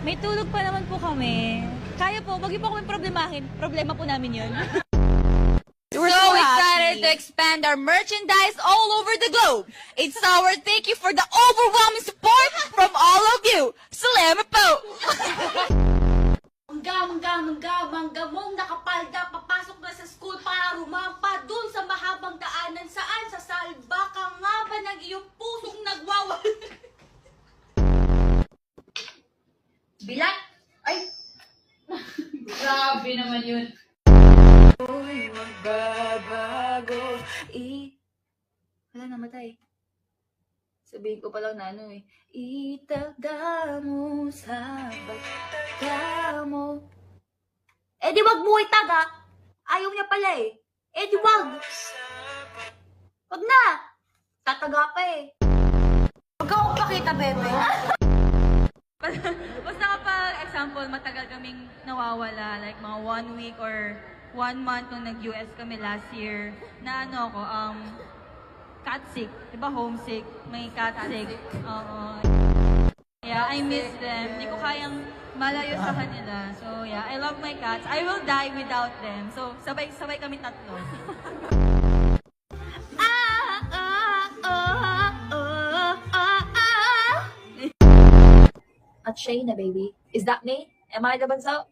May tulog pa naman po kami. Kaya po, wag niyo po kami problemahin. Problema po namin yun. We're so excited to expand our merchandise all over the globe. It's our thank you for the overwhelming support from all of you. Salamat po! Mangga mong nakapalda, papasok na sa school para rumampa dun sa mahabang daanan. Saan? Sa salba ka nga ba ng iyong pusong nagwawal? Bilat! Ay! Grabe naman yun. Uy, magbabago. Wala, namatay. Sabihin ko palang na ano eh. Itaga mo sa bata mo. Eh di wag mo itaga. Ayaw niya pala eh. Eh di wag. Wag na. Tataga pa eh. Wag akong pakita, bebe. Basta kapag example, matagal kaming nawawala, like mga 1 week or 1 month nung nag-US kami last year, na ano ako, cat sick. Diba homesick? May cat sick. Oo. Yeah, I miss them. Hindi ko kayang malayo sa kanila. So yeah, I love my cats. I will die without them. So sabay kami tatlo. At Shayna, baby. Is that me? Am I the bunso?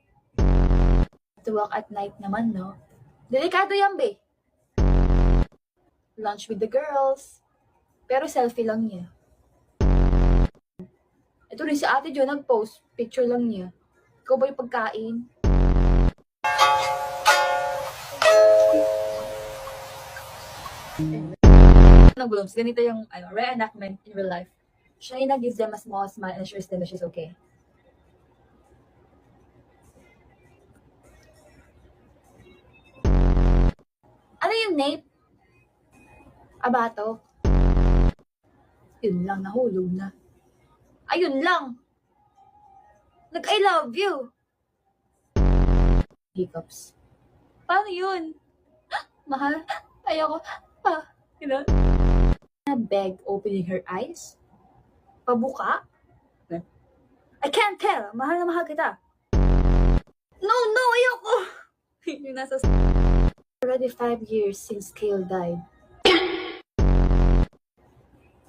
To walk at night naman, no? Delikado yan, be. Lunch with the girls. Pero selfie lang niya. Ito rin si ate Jo nag-post. Picture lang niya. Ikaw ba yung pagkain? Ng blooms. Ganito yung reenactment in real life. Shayna gives them a small smile and assures them that she's okay. Ano yung nape? Abato? Yun lang, nahulog na. Ayun lang. Nag-I love you. Hiccups. Paano yun? Mahal, ayoko pa. You know? Beg opening her eyes. Pabuka? I can't tell. Mahal na mahal kita. No, ayoko. Yung nasa... Already 5 years since Kale died.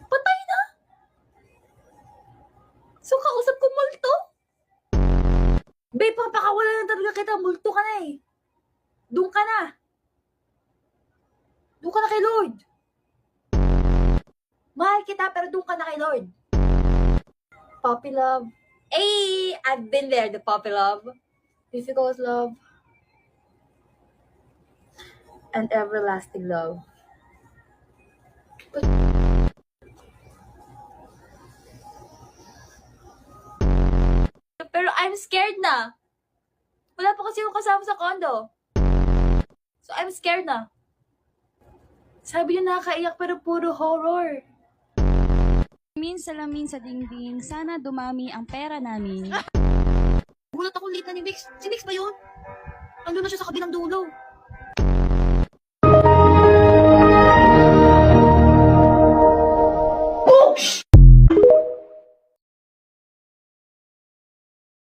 Patay na? So, kausap ko multo? Babe, papakawala na talaga kita. Multo ka na eh. Doon ka na. Doon ka na kay Lord. Mahal kita, pero doon ka na kay Lord. Puppy love. Hey, I've been there, the puppy love. Difficult love. And everlasting love. Pero I'm scared na. Wala pa kasi yung kasama sa condo. So I'm scared na. Sabi niya nakakaiyak pero puro horror. Salamin sa dingding, sana dumami ang pera namin. Gulat ako late na ni Mix. Si Mix ba yun? Andun na siya sa kabilang dulo.